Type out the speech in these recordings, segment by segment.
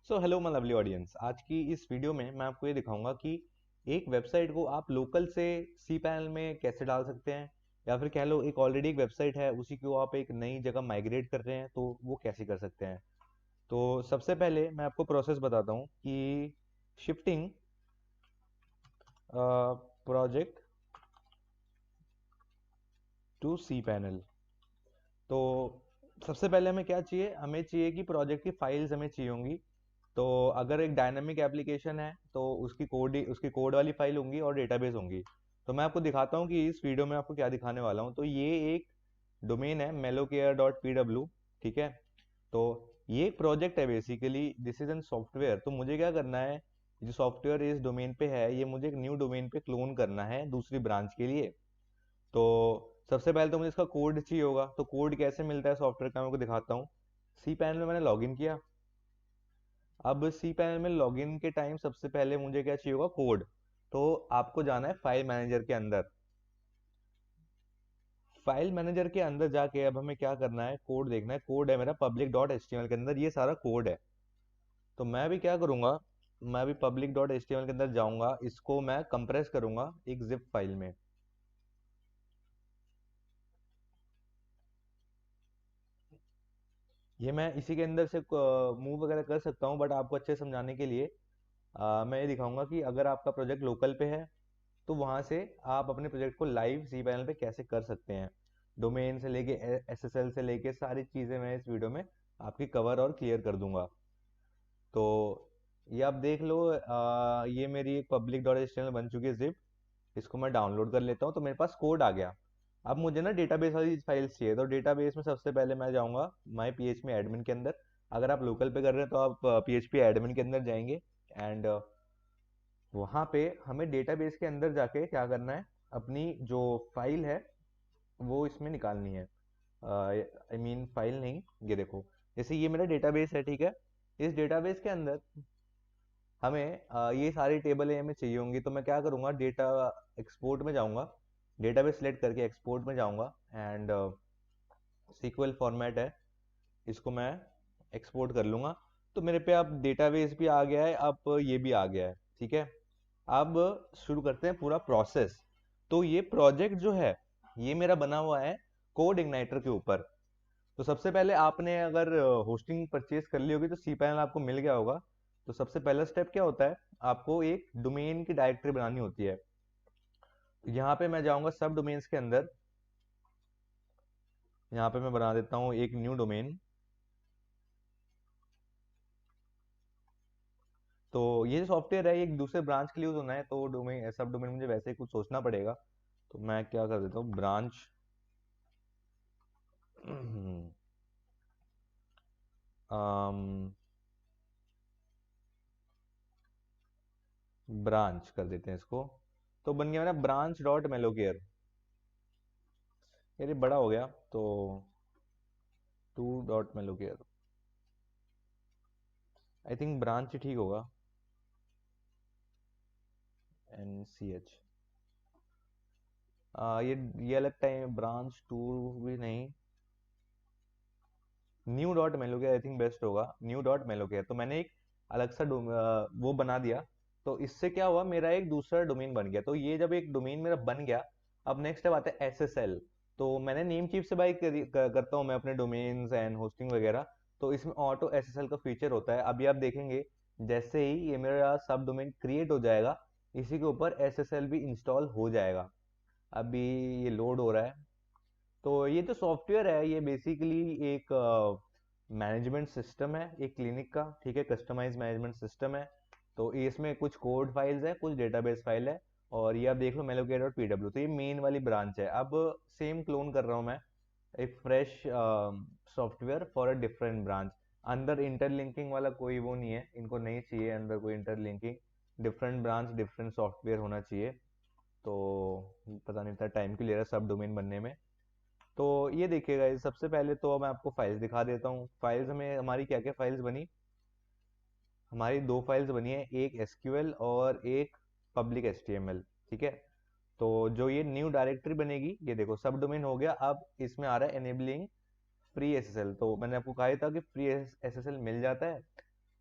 So hello my lovely audience. आज की इस वीडियो में मैं आपको ये दिखाऊंगा कि एक वेबसाइट को आप लोकल से सी पैनल में कैसे डाल सकते हैं, या फिर कह लो एक ऑलरेडी एक वेबसाइट है उसी को आप एक नई जगह माइग्रेट कर रहे हैं तो वो कैसे कर सकते हैं। तो सबसे पहले मैं आपको प्रोसेस बताता हूँ कि shifting project to cPanel. तो सबसे पहले हमें क्या चाहिए, हमें चाहिए कि प्रोजेक्ट की फाइल्स हमें चाहिए होंगी। तो अगर एक डायनामिक एप्लीकेशन है तो उसकी कोड वाली फाइल होंगी और डेटाबेस होंगी। तो मैं आपको दिखाता हूँ कि इस वीडियो में आपको क्या दिखाने वाला हूँ। तो ये एक डोमेन है mellowcare.pw। ठीक है। तो ये एक प्रोजेक्ट है, basically this is an software. तो मुझे क्या करना है, जो सॉफ्टवेयर इस डोमेन पे है ये मुझे एक न्यू डोमेन पे क्लोन करना है दूसरी ब्रांच के लिए। तो सबसे पहले तो मुझे इसका कोड चाहिए होगा। तो कोड कैसे मिलता है सॉफ्टवेयर का मैं आपको दिखाता हूँ। सी पैनल में मैंने लॉगिन किया। अब सी पैनल में लॉगिन के टाइम सबसे पहले मुझे क्या चाहिए होगा, कोड। तो आपको जाना है फाइल मैनेजर के अंदर। फाइल मैनेजर के अंदर जाके अब हमें क्या करना है, कोड देखना है। कोड है मेरा public dot H T M L के अंदर, ये सारा कोड है। तो मैं भी क्या करूंगा, मैं भी public dot H T M L के अंदर जाऊंगा, इसको मैं कंप्रेस करूंगा एक जिप फाइल में। ये मैं इसी के अंदर से मूव वगैरह कर सकता हूँ, बट आपको अच्छे से समझाने के लिए मैं ये दिखाऊंगा कि अगर आपका प्रोजेक्ट लोकल पे है तो वहां से आप अपने प्रोजेक्ट को लाइव सी पैनल पे कैसे कर सकते हैं। डोमेन से लेके एसएसएल से लेके सारी चीजें मैं इस वीडियो में आपकी कवर और क्लियर कर दूंगा। तो ये आप देख लो, ये मेरी एक पब्लिक डॉट एच बन चुकी है जिप। इसको मैं डाउनलोड कर लेता हूँ तो मेरे पास कोड आ गया। अब मुझे ना डेटाबेस वाली फाइल्स चाहिए। तो डेटाबेस में सबसे पहले मैं जाऊंगा my P H P admin के अंदर। अगर आप लोकल पे कर रहे हैं तो आप पी एच पी एडमिन के अंदर जाएंगे। एंड वहाँ पे हमें डेटाबेस के अंदर जाके क्या करना है, अपनी जो फाइल है वो इसमें निकालनी है। आई मीन फाइल नहीं, ये देखो, जैसे ये मेरा डेटाबेस है, ठीक है। इस डेटाबेस के अंदर हमें ये सारी टेबलें हमें चाहिए होंगी। तो मैं क्या करूँगा, डेटा एक्सपोर्ट में जाऊँगा, डेटाबेस सेलेक्ट करके एक्सपोर्ट में जाऊँगा। एंड सीक्वल फॉर्मेट है, इसको मैं एक्सपोर्ट कर लूँगा। तो मेरे पे अब डेटाबेस भी आ गया है, अब ये भी आ गया है, ठीक है। अब शुरू करते हैं पूरा प्रोसेस। तो ये प्रोजेक्ट जो है ये मेरा बना हुआ है कोड इग्नाइटर के ऊपर। तो सबसे पहले आपने अगर होस्टिंग परचेज कर ली होगी तो सी पैनल आपको मिल गया होगा। तो सबसे पहला स्टेप क्या होता है, आपको एक डोमेन की डायरेक्टरी बनानी होती है। तो यहाँ पे मैं जाऊंगा सब डोमेन्स के अंदर। यहाँ पे मैं बना देता हूँ एक न्यू डोमेन। तो ये जो सॉफ्टवेयर है ये एक दूसरे ब्रांच के लिए यूज होना है, तो डोमेन सब डोमेन मुझे वैसे ही कुछ सोचना पड़ेगा। तो मैं क्या कर देता हूँ, ब्रांच ब्रांच कर देते हैं इसको। तो बन गया मेरा ब्रांच डॉट मेलोकेयर। ये बड़ा हो गया तो two dot Melocare, I think branch ही ठीक होगा। एन सी एच, ये अलग टाइम, ब्रांच टू भी नहीं, new dot Melocare I think best होगा। न्यू डॉट मेलोकेयर, तो मैंने एक अलग सा वो बना दिया। तो इससे क्या हुआ, मेरा एक दूसरा डोमेन बन गया। तो ये जब एक डोमेन मेरा बन गया, अब नेक्स्ट स्टेप आता है एस एस एल। तो मैंने नेम चीफ से बाई करता हूँ मैं अपने डोमेन्स एंड होस्टिंग वगैरह। तो इसमें ऑटो एस एस एल का फीचर होता है। अभी आप देखेंगे जैसे ही ये मेरा सब डोमेन क्रिएट हो जाएगा, इसी के ऊपर एस एस एल भी इंस्टॉल हो जाएगा। अभी ये लोड हो रहा है। तो ये जो सॉफ्टवेयर है ये बेसिकली एक मैनेजमेंट सिस्टम है एक क्लिनिक का, ठीक है, कस्टमाइज मैनेजमेंट सिस्टम है। तो ये इसमें कुछ कोड फाइल्स है, कुछ डेटाबेस फाइल है। और ये आप देख लो मेलोकेयर डॉट पी डब्ल्यू, तो ये मेन वाली ब्रांच है। अब सेम क्लोन कर रहा हूँ मैं, एक fresh software for a different branch. अंदर इंटरलिंकिंग वाला कोई वो नहीं है, इनको नहीं चाहिए अंदर कोई interlinking. Different branch different software होना चाहिए। तो पता नहीं था टाइम क्यों ले रहा है सब डोमेन बनने में। तो ये देखिएगा, ये सबसे पहले तो मैं आपको फाइल्स दिखा देता हूँ। फाइल्स में हमारी क्या क्या फाइल्स बनी, हमारी दो फाइल्स बनी है, एक एसक्यूएल और एक पब्लिक एचटीएमएल, ठीक है। तो जो ये न्यू डायरेक्टरी बनेगी, ये देखो सब डोमेन हो गया। अब इसमें आ रहा है एनेबलिंग फ्री एसएसएल। तो मैंने आपको कहा था कि फ्री एसएसएल मिल जाता है।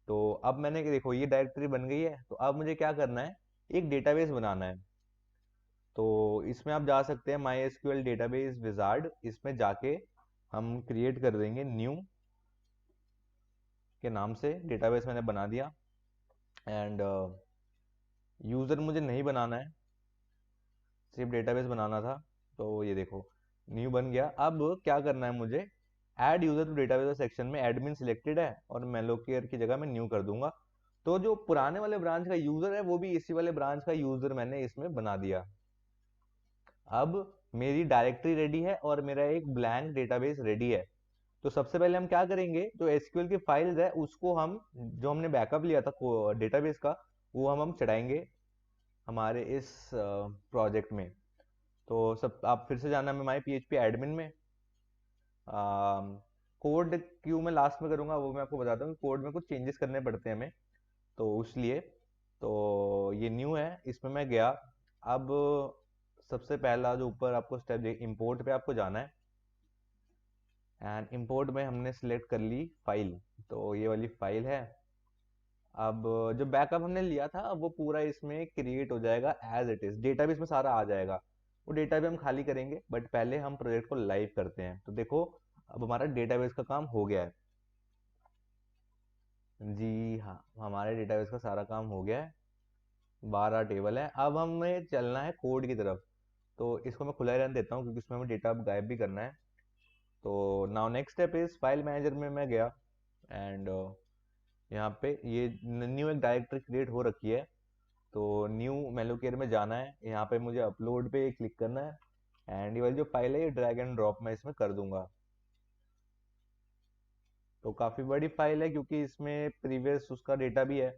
तो अब मैंने देखो ये डायरेक्टरी बन गई है, तो अब मुझे क्या करना है, एक डेटाबेस बनाना है। तो इसमें आप जा सकते हैं माई एसक्यूएल डेटाबेस विजार्ड, इसमें जाके हम क्रिएट कर देंगे न्यू के नाम से डेटाबेस मैंने बना दिया। एंड यूज़र मुझे नहीं बनाना है, सिर्फ डेटाबेस बनाना था। तो ये देखो न्यू बन गया। अब क्या करना है मुझे, add user to database section में एडमिन सिलेक्टेड है और मेलोकेयर की जगह मैं न्यू कर दूंगा। तो जो पुराने वाले ब्रांच का यूजर है वो भी इसी वाले ब्रांच का यूजर मैंने इसमें बना दिया। अब मेरी डायरेक्टरी रेडी है और मेरा एक ब्लैंक डेटाबेस रेडी है। तो सबसे पहले हम क्या करेंगे, जो एसक्यूएल की फाइल्स है उसको हम, जो हमने बैकअप लिया था डेटाबेस का, वो हम चढ़ाएंगे हमारे इस प्रोजेक्ट में। तो सब आप फिर से जाना है माई PHP एडमिन में। कोड क्यों मैं लास्ट में करूंगा वो मैं आपको बताता हूँ, कोड में कुछ चेंजेस करने पड़ते हैं हमें, तो इसलिए। तो ये न्यू है, इसमें मैं गया। अब सबसे पहला जो ऊपर आपको स्टेप इंपोर्ट पे आपको जाना है। एंड इंपोर्ट में हमने सिलेक्ट कर ली फाइल, तो ये वाली फाइल है। अब जो बैकअप हमने लिया था अब वो पूरा इसमें क्रिएट हो जाएगा एज इट इज, डेटाबेस में सारा आ जाएगा। वो डेटा भी हम खाली करेंगे, बट पहले हम प्रोजेक्ट को लाइव करते हैं। तो देखो अब हमारा डेटाबेस का काम हो गया है। जी हाँ, हमारे डेटाबेस का सारा काम हो गया है। 12 टेबल है। अब हमें चलना है कोड की तरफ। तो इसको मैं खुला ही रहने देता हूँ क्योंकि इसमें हमें डेटा गायब भी करना है। तो now next step is file manager में मैं गया। एंड यहाँ पे ये न्यू एक डायरेक्टरी क्रिएट हो रखी है। तो न्यू मेलोकेयर में जाना है, यहाँ पे मुझे अपलोड पे क्लिक करना है। एंड ये वाली जो फाइल है ये ड्रैग एंड ड्रॉप मैं इसमें कर दूंगा। तो काफ़ी बड़ी फाइल है क्योंकि इसमें प्रीवियस उसका डेटा भी है।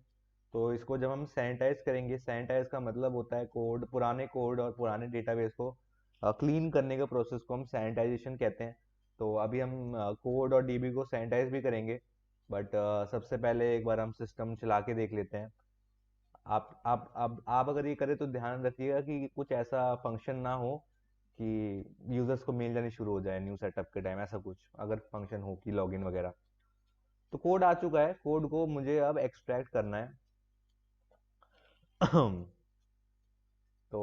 तो इसको जब हम सैनिटाइज करेंगे, सैनिटाइज का मतलब होता है कोड, पुराने कोड और पुराने डेटाबेस को क्लीन करने के प्रोसेस को हम सैनिटाइजेशन कहते हैं। तो अभी हम कोड और डीबी को सैनिटाइज भी करेंगे, बट सबसे पहले एक बार हम सिस्टम चला के देख लेते हैं। आप अगर ये करें तो ध्यान रखिएगा कि कुछ ऐसा फंक्शन ना हो कि यूजर्स को मेल जानी शुरू हो जाए न्यू सेटअप के टाइम, ऐसा कुछ अगर फंक्शन हो कि लॉगिन वगैरह। तो कोड आ चुका है, कोड को मुझे अब एक्सट्रैक्ट करना है। तो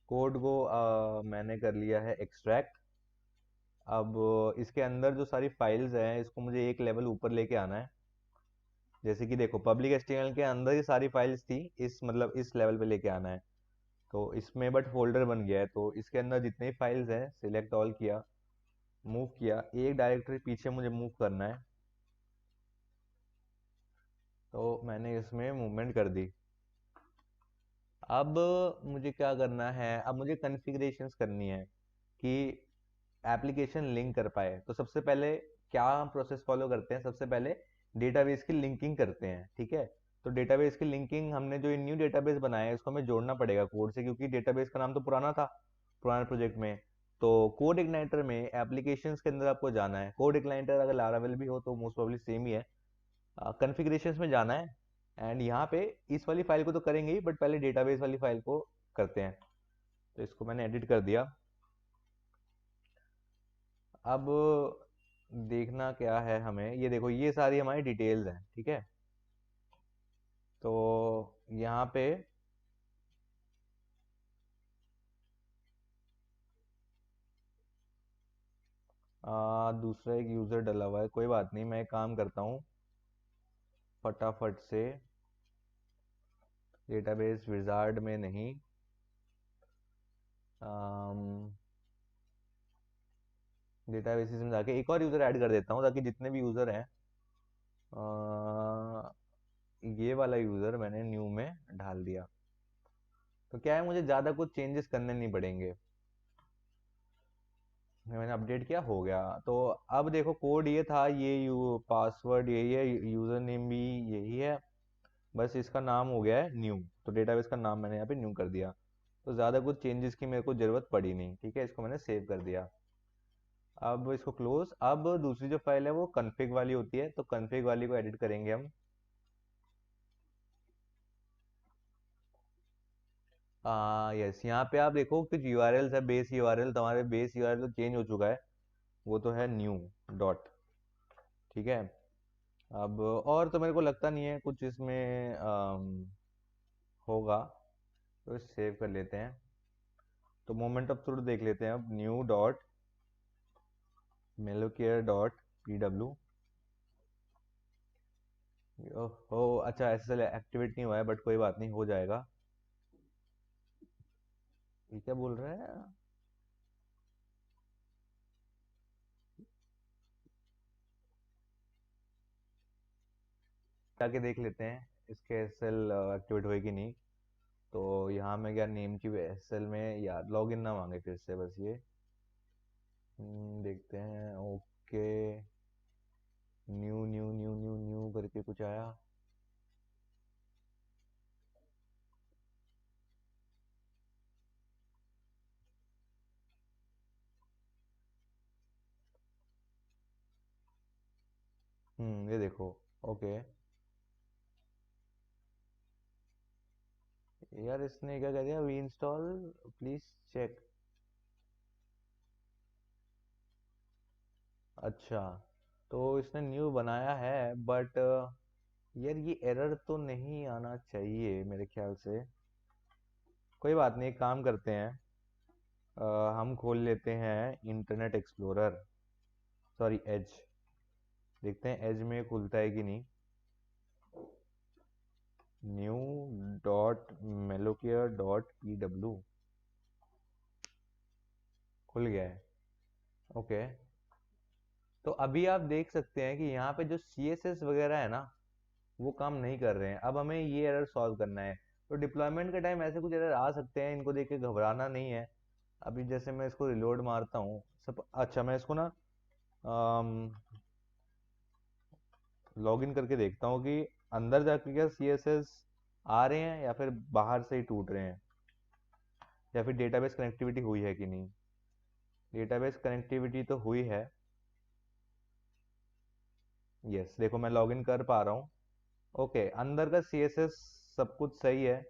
कोड को मैंने कर लिया है एक्सट्रैक्ट। अब इसके अंदर जो सारी फाइल्स हैं इसको मुझे एक लेवल ऊपर लेके आना है। जैसे कि देखो पब्लिक HTML के अंदर ये सारी फाइल्स थी, इस मतलब इस लेवल पे लेके आना है। तो इसमें बट फोल्डर बन गया है, तो इसके अंदर जितने फाइल्स हैं सिलेक्ट ऑल किया, मूव किया, एक डायरेक्टरी पीछे मुझे मूव करना है। तो मैंने इसमें मूवमेंट कर दी। अब मुझे क्या करना है, अब मुझे कॉन्फ़िगरेशंस करनी है कि एप्लीकेशन लिंक कर पाए। तो सबसे पहले क्या हम प्रोसेस फॉलो करते हैं, सबसे पहले डेटाबेस की लिंकिंग करते हैं, ठीक है। तो डेटाबेस की लिंकिंग, हमने जो न्यू डेटाबेस बनाया है उसको हमें जोड़ना पड़ेगा कोड से, क्योंकि डेटाबेस का नाम तो पुराना था पुराने प्रोजेक्ट में। तो कोड इग्नाइटर में एप्लीकेशंस के अंदर आपको जाना है। कोड इग्नाइटर अगर लारावेल भी हो तो मोस्ट प्रोबेबली सेम ही है। कॉन्फ़िगरेशंस में जाना है। एंड यहाँ पे इस वाली फाइल को तो करेंगे ही, बट पहले डेटाबेस वाली फाइल को करते हैं। तो इसको मैंने एडिट कर दिया। अब देखना क्या है हमें, ये देखो ये सारी हमारी डिटेल्स हैं, ठीक है। तो यहाँ पे दूसरा एक यूज़र डला हुआ है, कोई बात नहीं, मैं एक काम करता हूँ फटाफट से। डेटाबेस विजार्ड में नहीं, डेटाबेसेस में जाके एक और यूज़र ऐड कर देता हूँ ताकि जितने भी यूज़र हैं, ये वाला यूज़र मैंने न्यू में ढाल दिया। तो क्या है, मुझे ज़्यादा कुछ चेंजेस करने नहीं पड़ेंगे। मैंने अपडेट किया, हो गया। तो अब देखो कोड ये था, ये पासवर्ड यही है, यूज़र नेम भी यही है, बस इसका नाम हो गया है न्यू। तो डेटाबेस का नाम मैंने यहाँ पे न्यू कर दिया। तो ज़्यादा कुछ चेंजेस की मेरे को ज़रूरत पड़ी नहीं, ठीक है। इसको मैंने सेव कर दिया। अब इसको क्लोज। अब दूसरी जो फाइल है वो कन्फिग वाली होती है, तो कन्फिग वाली को एडिट करेंगे हम। यस, यहाँ पे आप देखो कुछ यूआरएल्स है, बेस यूआरएल, तो हमारे बेस यूआरएल तो चेंज हो चुका है, वो तो है न्यू डॉट, ठीक है। अब और तो मेरे को लगता नहीं है कुछ इसमें होगा, तो सेव कर लेते हैं। तो मोमेंट ऑफ ट्रुथ देख लेते हैं अब, new dot Melocare dot P W. हो अच्छा, एसएसएल एक्टिवेट नहीं हुआ है, बट कोई बात नहीं, हो जाएगा। ये क्या बोल रहा है? जाके देख लेते हैं इसके एसएल एक्टिवेट हुए कि नहीं। तो यहाँ में क्या, नेम की एसएल में यार लॉगिन ना मांगे फिर से, बस ये देखते हैं। Okay, new new new new new करके कुछ आया। ये देखो। ओके, यार इसने क्या कह दिया, वी इंस्टॉल प्लीज चेक। अच्छा, तो इसने न्यू बनाया है, बट यार ये एरर तो नहीं आना चाहिए मेरे ख्याल से। कोई बात नहीं, एक काम करते हैं। हम खोल लेते हैं इंटरनेट एक्सप्लोरर, सॉरी एज। देखते हैं एज में खुलता है कि नहीं। New dot Melocare dot P W, खुल गया है। ओके, तो अभी आप देख सकते हैं कि यहाँ पे जो सी एस एस वगैरह है ना, वो काम नहीं कर रहे हैं। अब हमें ये एरर सॉल्व करना है। तो डिप्लॉयमेंट के टाइम ऐसे कुछ एरर आ सकते हैं, इनको देख के घबराना नहीं है। अभी जैसे मैं इसको रिलोड मारता हूँ सब, अच्छा मैं इसको ना लॉग इन करके देखता हूँ कि अंदर जाके क्या सी एस एस आ रहे हैं या फिर बाहर से ही टूट रहे हैं, या फिर डेटाबेस कनेक्टिविटी हुई है कि नहीं। डेटाबेस कनेक्टिविटी तो हुई है। यस, देखो मैं लॉग इन कर पा रहा हूँ। ओके, अंदर का सी एस एस सब कुछ सही है,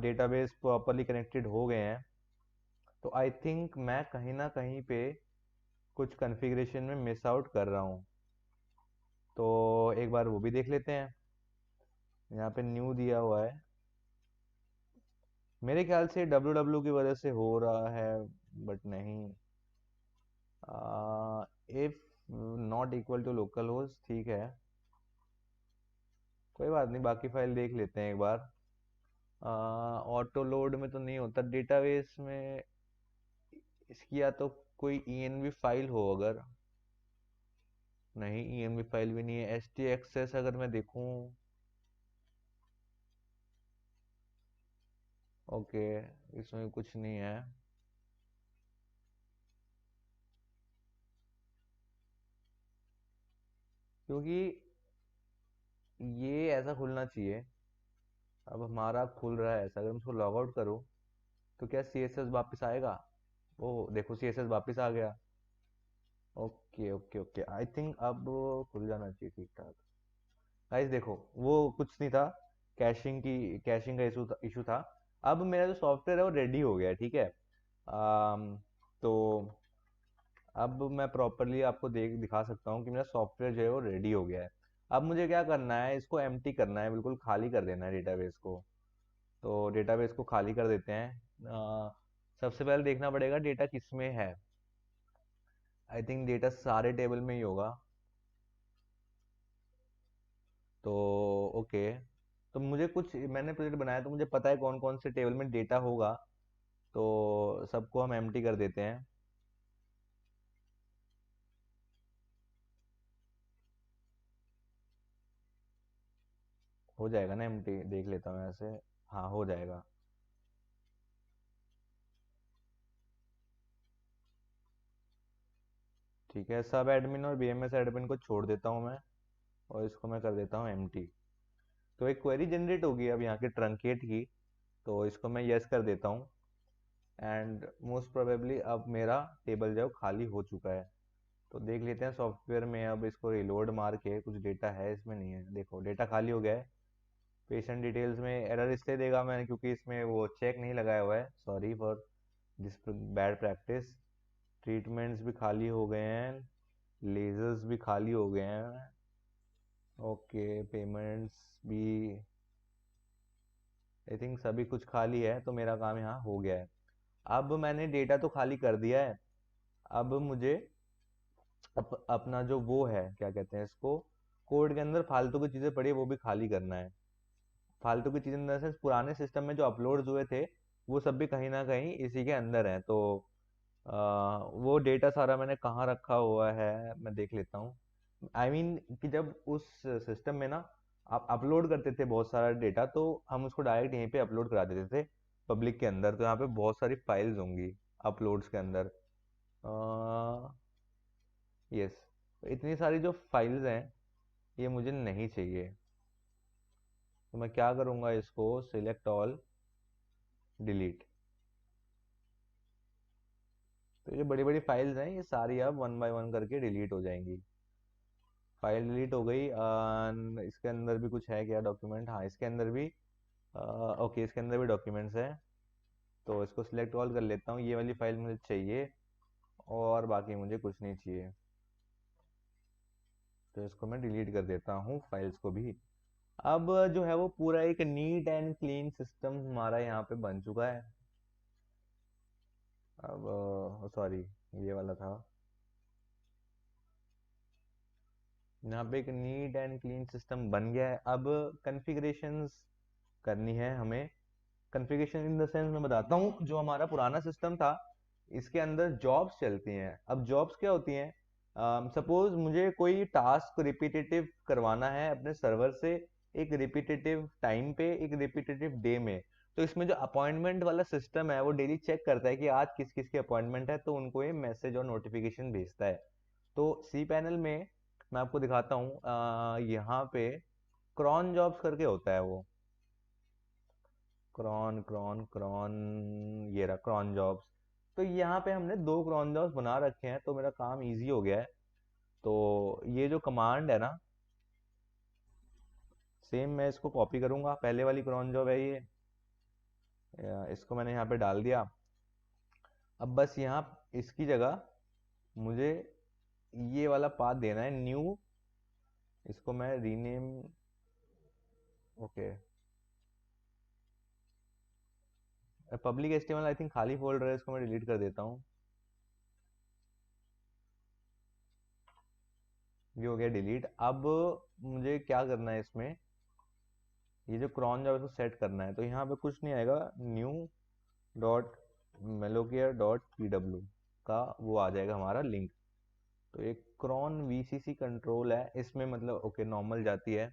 डेटाबेस प्रॉपरली कनेक्टेड हो गए हैं। तो आई थिंक मैं कहीं ना कहीं पे कुछ कॉन्फ़िगरेशन में मिस आउट कर रहा हूँ। तो एक बार वो भी देख लेते हैं। यहाँ पे न्यू दिया हुआ है, मेरे ख्याल से डब्ल्यू डब्ल्यू की वजह से हो रहा है, बट नहीं। If not equal to localhost, ठीक है, कोई बात नहीं, बाकी फाइल देख लेते हैं एक बार। ऑटो लोड में तो नहीं होता डेटाबेस में। इसकी या तो कोई env फाइल हो अगर, नहीं env फाइल भी नहीं है। htxs अगर मैं देखूं, ओके, इसमें कुछ नहीं है। क्योंकि ये ऐसा खुलना चाहिए। अब हमारा खुल रहा है ऐसा, अगर मैं इसको लॉग आउट करूँ तो क्या सी एस एस वापस आएगा? ओ देखो, सी एस एस वापस आ गया। Okay okay okay, I think अब खुल जाना चाहिए ठीक ठाक। गाइस देखो, वो कुछ नहीं था, कैशिंग का इशू था। अब मेरा जो सॉफ्टवेयर है वो रेडी हो गया है, ठीक है। तो अब मैं प्रॉपरली आपको दिखा सकता हूँ कि मेरा सॉफ्टवेयर जो है वो रेडी हो गया है। अब मुझे क्या करना है, इसको एम्प्टी करना है, बिल्कुल खाली कर देना है डेटाबेस को। तो डेटाबेस को खाली कर देते हैं। सबसे पहले देखना पड़ेगा डेटा किस में है। आई थिंक डेटा सारे टेबल में ही होगा। तो ओके, तो मुझे कुछ, मैंने प्रोजेक्ट बनाया तो मुझे पता है कौन कौन से टेबल में डेटा होगा। तो सबको हम एम्प्टी कर देते हैं। हो जाएगा ना एम्प्टी, देख लेता हूँ ऐसे। हाँ, हो जाएगा। ठीक है, सब एडमिन और बीएमएस एडमिन को छोड़ देता हूँ मैं, और इसको मैं कर देता हूँ एम्प्टी। तो एक क्वेरी जनरेट होगी अब यहाँ की ट्रंकेट की। तो इसको मैं यस कर देता हूँ, एंड मोस्ट प्रोबेबली अब मेरा टेबल जो है खाली हो चुका है। तो देख लेते हैं सॉफ्टवेयर में, अब इसको रिलोड मार के कुछ डेटा है इसमें, नहीं है, देखो डेटा खाली हो गया है। पेशेंट डिटेल्स में एरर इसलिए देगा मैंने, क्योंकि इसमें वो चेक नहीं लगाया हुआ है, sorry for this bad practice. Treatments भी खाली हो गए हैं, लेजर्स भी खाली हो गए हैं। ओके, पेमेंट्स भी आई थिंक सभी कुछ खाली है, तो मेरा काम यहाँ हो गया है। अब मैंने डेटा तो खाली कर दिया है। अब मुझे अपना जो वो है, क्या कहते हैं इसको, कोड के अंदर फालतू की चीज़ें पड़ी है वो भी खाली करना है। फालतू की चीज़ें इन द सेंस पुराने सिस्टम में जो अपलोड्स हुए थे वो सब भी कहीं ना कहीं इसी के अंदर हैं। तो वो डेटा सारा मैंने कहाँ रखा हुआ है मैं देख लेता हूँ। आई मीन कि जब उस सिस्टम में ना आप अपलोड करते थे बहुत सारा डेटा, तो हम उसको डायरेक्ट यहीं पे अपलोड करा देते थे पब्लिक के अंदर। तो यहाँ पे बहुत सारी फाइल्स होंगी अपलोड्स के अंदर। यस, इतनी सारी जो फाइल्स हैं ये मुझे नहीं चाहिए। तो मैं क्या करूँगा, इसको सिलेक्ट ऑल, डिलीट। तो ये बड़ी बड़ी फाइल्स हैं, ये सारी अब वन बाय वन करके डिलीट हो जाएंगी। फाइल डिलीट हो गई। इसके अंदर भी कुछ है क्या डॉक्यूमेंट? हाँ, इसके अंदर भी ओके, इसके अंदर भी डॉक्यूमेंट्स हैं। तो इसको सिलेक्ट ऑल कर लेता हूँ, ये वाली फाइल मुझे चाहिए और बाकी मुझे कुछ नहीं चाहिए। तो इसको मैं डिलीट कर देता हूँ फाइल्स को भी। अब जो है वो पूरा एक नीट एंड क्लीन सिस्टम हमारा यहाँ पे बन चुका है। अब सॉरी, ये वाला था। यहाँ पे एक नीट एंड क्लीन सिस्टम बन गया है। अब कॉन्फ़िगरेशंस करनी है हमें। कॉन्फ़िगरेशन इन द सेंस मैं बताता हूँ, जो हमारा पुराना सिस्टम था इसके अंदर जॉब्स चलती हैं। अब जॉब्स क्या होती हैं? सपोज मुझे कोई टास्क रिपीटेटिव करवाना है अपने सर्वर से, एक रिपीटेटिव टाइम पे, एक रिपीटेटिव डे में। तो इसमें जो अपॉइंटमेंट वाला सिस्टम है वो डेली चेक करता है कि आज किस किस की अपॉइंटमेंट है, तो उनको ये मैसेज और नोटिफिकेशन भेजता है। तो सी पैनल में मैं आपको दिखाता हूँ, यहाँ पे क्रॉन जॉब्स करके होता है वो। क्रॉन क्रॉन क्रॉन, ये रहा क्रॉन जॉब्स। तो यहाँ पे हमने दो क्रॉन जॉब्स बना रखे हैं, तो मेरा काम इजी हो गया है। तो ये जो कमांड है ना, सेम मैं इसको कॉपी करूंगा। पहले वाली क्रॉन जॉब है ये, इसको मैंने यहाँ पे डाल दिया। अब बस यहाँ इसकी जगह मुझे ये वाला पाथ देना है, न्यू। इसको मैं rename, okay, public HTML I think खाली फोल्डर है, इसको मैं डिलीट कर देता हूँ। ये हो गया डिलीट। अब मुझे क्या करना है इसमें, ये जो क्रॉन जॉब है इसको सेट करना है। तो यहाँ पे कुछ नहीं आएगा, new dot Melocare dot P का वो आ जाएगा हमारा लिंक। तो एक क्रॉन वीसीसी कंट्रोल है इसमें, मतलब ओके नॉर्मल जाती है।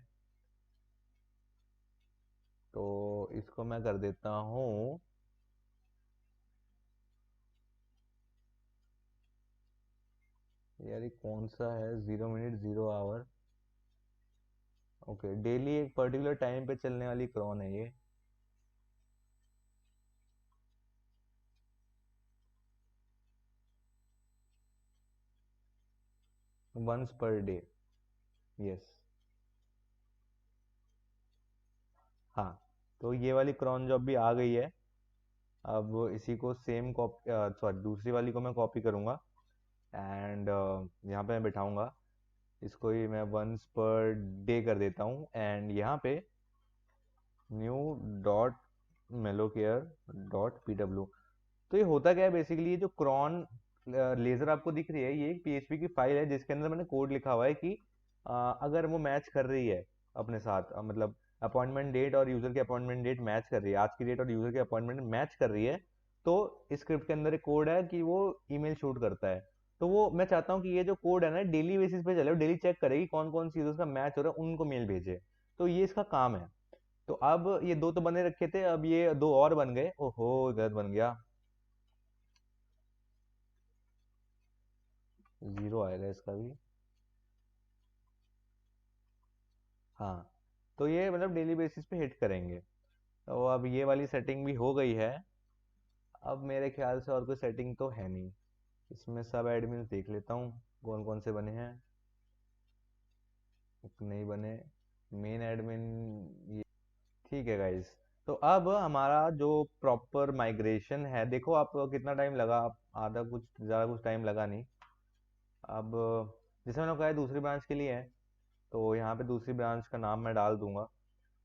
तो इसको मैं कर देता हूँ, यार ये कौन सा है, 0 मिनट 0 आवर। ओके, डेली एक पर्टिकुलर टाइम पे चलने वाली क्रॉन है ये। Once per day, yes. हाँ, तो ये वाली क्रॉन जॉब भी आ गई है। अब इसी को सेम कॉपी, सॉरी दूसरी वाली को मैं कॉपी करूँगा एंड यहाँ पे मैं बिठाऊंगा। इसको ही मैं वंस पर डे कर देता हूँ एंड यहाँ पे new dot Melocare dot P. तो ये होता क्या है बेसिकली, ये जो क्रॉन लेजर आपको दिख रही है ये एक पीएचपी की फाइल है जिसके अंदर मैंने कोड लिखा हुआ है कि अगर वो मैच कर रही है अपने साथ, मतलब अपॉइंटमेंट डेट और यूजर की अपॉइंटमेंट डेट मैच कर रही है, आज की डेट और यूजर की अपॉइंटमेंट मैच कर रही है, तो स्क्रिप्ट के अंदर एक कोड है कि वो ईमेल शूट करता है। तो वो मैं चाहता हूँ कि ये जो कोड है ना डेली बेसिस पे चले, डेली चेक करेगी कौन कौन सी यूजर्स का मैच हो रहा है, उनको मेल भेजे। तो ये इसका काम है। तो अब ये दो तो बने रखे थे, अब ये दो और बन गए। ओहो, गलत बन गया, जीरो आएगा इसका भी। हाँ, तो ये मतलब डेली बेसिस पे हिट करेंगे। तो अब ये वाली सेटिंग भी हो गई है। अब मेरे ख्याल से और कोई सेटिंग तो है नहीं। इसमें सब एडमिन देख लेता हूँ कौन कौन से बने हैं। नहीं बने, मेन एडमिन, ये ठीक है गाइस। तो अब हमारा जो प्रॉपर माइग्रेशन है, देखो आप कितना टाइम लगा, आधा कुछ ज़्यादा कुछ टाइम लगा नहीं। अब जैसे मैंने कहा है दूसरी ब्रांच के लिए है, तो यहाँ पे दूसरी ब्रांच का नाम मैं डाल दूंगा,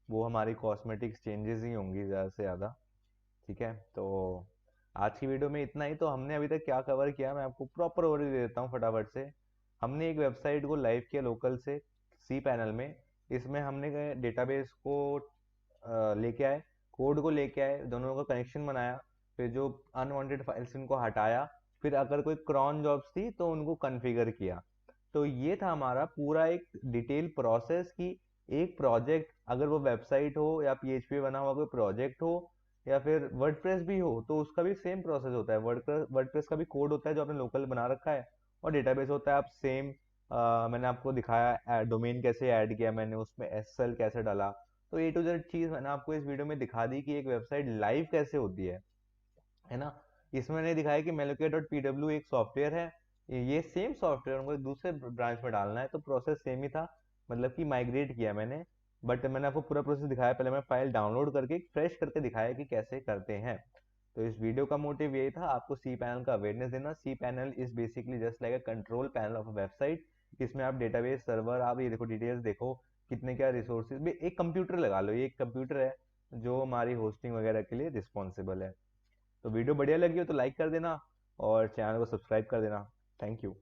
वो हमारी कॉस्मेटिक्स चेंजेस ही होंगी ज़्यादा से ज़्यादा। ठीक है, तो आज की वीडियो में इतना ही। तो हमने अभी तक क्या कवर किया, मैं आपको प्रॉपर ओवरव्यू दे देता हूँ फटाफट से। हमने एक वेबसाइट को लाइव किया लोकल से सी पैनल में। इसमें हमने डेटाबेस को लेके आए, कोड को लेके आए, दोनों का कनेक्शन बनाया, फिर जो अनवांटेड फाइल्स उनको हटाया, फिर अगर कोई क्रॉन जॉब्स थी तो उनको कॉन्फ़िगर किया। तो ये था हमारा पूरा एक डिटेल प्रोसेस कि एक प्रोजेक्ट, अगर वो वेबसाइट हो या पीएचपी बना हुआ कोई प्रोजेक्ट हो या फिर वर्डप्रेस भी हो, तो उसका भी सेम प्रोसेस होता है। वर्डप्रेस का भी कोड होता है जो आपने लोकल बना रखा है, और डेटाबेस होता है। आप सेम, मैंने आपको दिखाया डोमेन कैसे ऐड किया मैंने, उसमें एसएल कैसे डाला। तो ए टू जेड चीज मैंने आपको इस वीडियो में दिखा दी कि एक वेबसाइट लाइव कैसे होती है ना। इसमें मैंने दिखाया कि melocat.pw एक सॉफ्टवेयर है, ये सेम सॉफ्टवेयर उनको एक दूसरे ब्रांच में डालना है, तो प्रोसेस सेम ही था, मतलब कि माइग्रेट किया मैंने। बट मैंने आपको पूरा प्रोसेस दिखाया, पहले मैं फाइल डाउनलोड करके फ्रेश करके दिखाया कि कैसे करते हैं। तो इस वीडियो का मोटिव यही था, आपको सी पैनल का अवेयरनेस देना। CPanel is basically just like a control panel of a website. इसमें आप डेटाबेस सर्वर, आप ये देखो डिटेल्स देखो, कितने क्या रिसोर्सेज, एक कंप्यूटर लगा लो, ये एक कंप्यूटर है जो हमारी होस्टिंग वगैरह के लिए रिस्पॉन्सिबल है। तो वीडियो बढ़िया लगी हो तो लाइक कर देना और चैनल को सब्सक्राइब कर देना। Thank you.